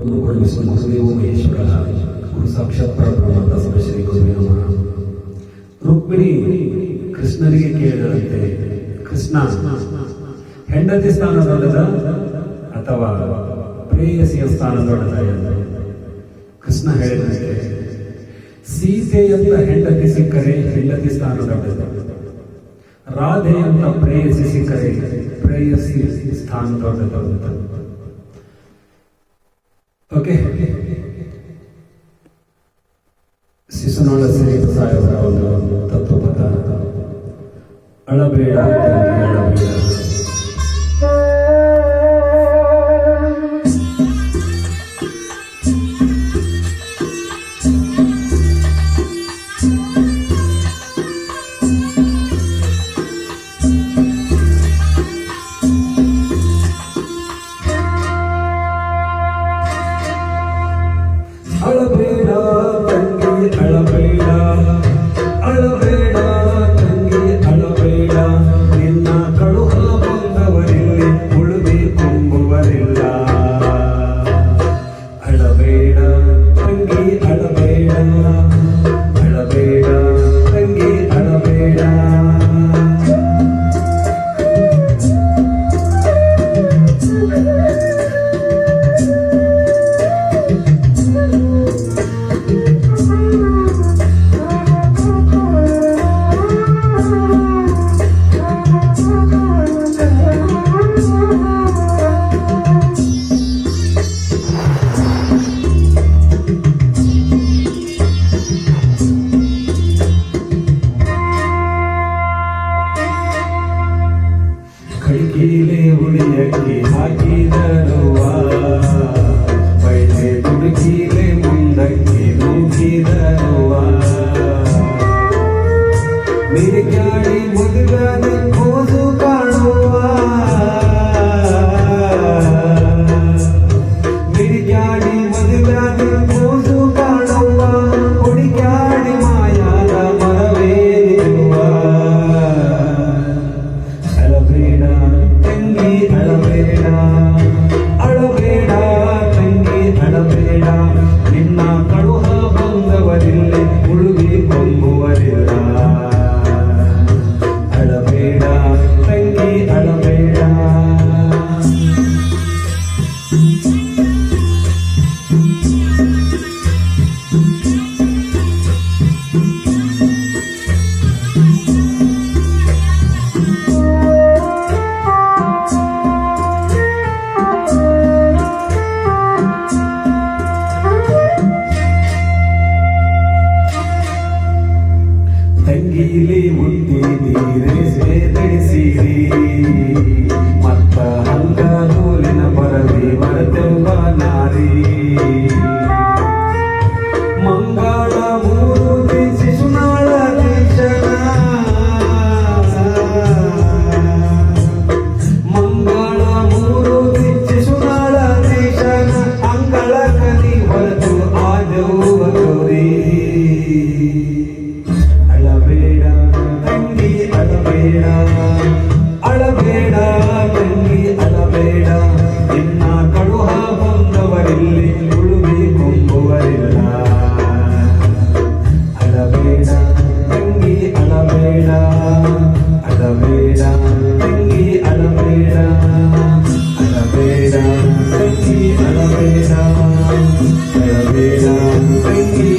ವಿಷ್ಣು ಗುರುದೇವ ಮಹೇಶ್ವರ ಗುರು ಸಾಕ್ಷಾತ್ ಪರಬ್ರಹ್ಮ ತಸ್ಮೈ ಶ್ರೀ ಗುರುವೇ ನಮಃ. ರುಕ್ಮಿಣಿ ಕೃಷ್ಣನಿಗೆ ಕೇಳಿದಂತೆ, ಕೃಷ್ಣ ಹೆಂಡತಿ ಸ್ಥಾನ ದೊಡ್ಡದ ಅಥವಾ ಪ್ರೇಯಸಿಯ ಸ್ಥಾನ ದೊಡ್ಡದ ಎಂದು ಕೃಷ್ಣ ಹೇಳಿದಂತೆ, ಸೀತೆಯಂತ ಹೆಂಡತಿ ಸಿಕ್ಕರೆ ಹೆಂಡತಿ ಸ್ಥಾನ ದೊಡ್ಡದು, ರಾಧೆಯಂತ ಪ್ರೇಯಸಿ ಸಿಕ್ಕರೆ ಪ್ರೇಯಸಿ ಸ್ಥಾನ ದೊಡ್ಡದು ಅಂತ. ಓಕೆ, ಶಿಶುನಾಳ ಶ್ರೀ ಸಾಹೇಬರ ಒಂದು ತತ್ವಪದ, ಅಳಬೇಡ ತಂಗಿ ಅಳಬೇಡ. ಅಳಬೇಡ ತಂಗಿ ಅಳಬೇಡ, ಅಳಬೇಡ ತಂಗಿ ಅಳಬೇಡ, ನಿನ್ನ ಕಳುಹ ಬಂದವರಿಲ್ಲಿ ಉಳುವೆ ಕೊಂಬುವರಿಲ್ಲ. ಅಳಬೇಡ ತಂಗಿ ಅಳಬೇಡ, ಅಳಬೇಡ ತಂಗಿ ಅಳಬೇಡ. ಕೈಕೀಲೆ ಉಳಿಯಕ್ಕೆ ಹಾಕಿದರುವ ಬೈಲೆ ದುಡುಕೀಲೆ ಮುಂದಕ್ಕೆ ನೂಕಿದರುವ, ಮಿರಿಗಾಡಿ ಮುದುಗನ ಕೂಸು ಕಾಣುವ, ಮಿರಿಗಾಡಿ ಮದುಗನ ಕೂಸು ಕಾಣುವ, ಹುಡುಗಾಡಿ ಮಾಯಾದ ಮರವೇರುವ. ಅಳಬೇಡ ತಂಗಿ ಅಳಬೇಡ, ಅಳಬೇಡ ತಂಗಿ ಅಳಬೇಡ, ನಿನ್ನ ಕಳುಹ ಬಂದವರಿಲ್ಲಿ ಉಳುವಿ ಕೊಂಬುವರಿಲ್ಲ. ಅಳಬೇಡ ತಂಗಿ ಅಳಬೇಡ. ತಂಗೀಲಿ ಮುಟ್ಟಿದೀರೆ ಸೇರಿಸಿರಿ, ಮತ್ತ ಹಂಗ ನೂಲಿನ ಬರವಿ ಬರತೆಂಬ ನಾರಿ. ಮಂಗಳ ಮೂರುತಿ ಶಿಶುನಾಳ ದೇಶನ, ಮಂಗಳ ಮೂರುತಿ ಶಿಶುನಾಳ ದೇಶನ, ಅಂಗಳ ಕಲಿ ಹೊರತು ಆದೌವ ಗೌರಿ. ಅಳಬೇಡ ತಂಗಿ ಅಳಬೇಡ, ಅಳಬೇಡ ತಂಗಿ ಅಳಬೇಡ, ನಿನ್ನ ಕಳುಹ ಬಂದವರಿಲ್ಲಿ ಉಳುವಿ ಕೊಂಬುವರಿಲ್ಲ. ಅಳಬೇಡ ತಂಗಿ ಅಳಬೇಡ, ಅಳಬೇಡ ತಂಗಿ ಅಳಬೇಡ, ಅಳಬೇಡ ತಂಗಿ ಅಳಬೇಡ, ಅಳಬೇಡ ತಂಗಿ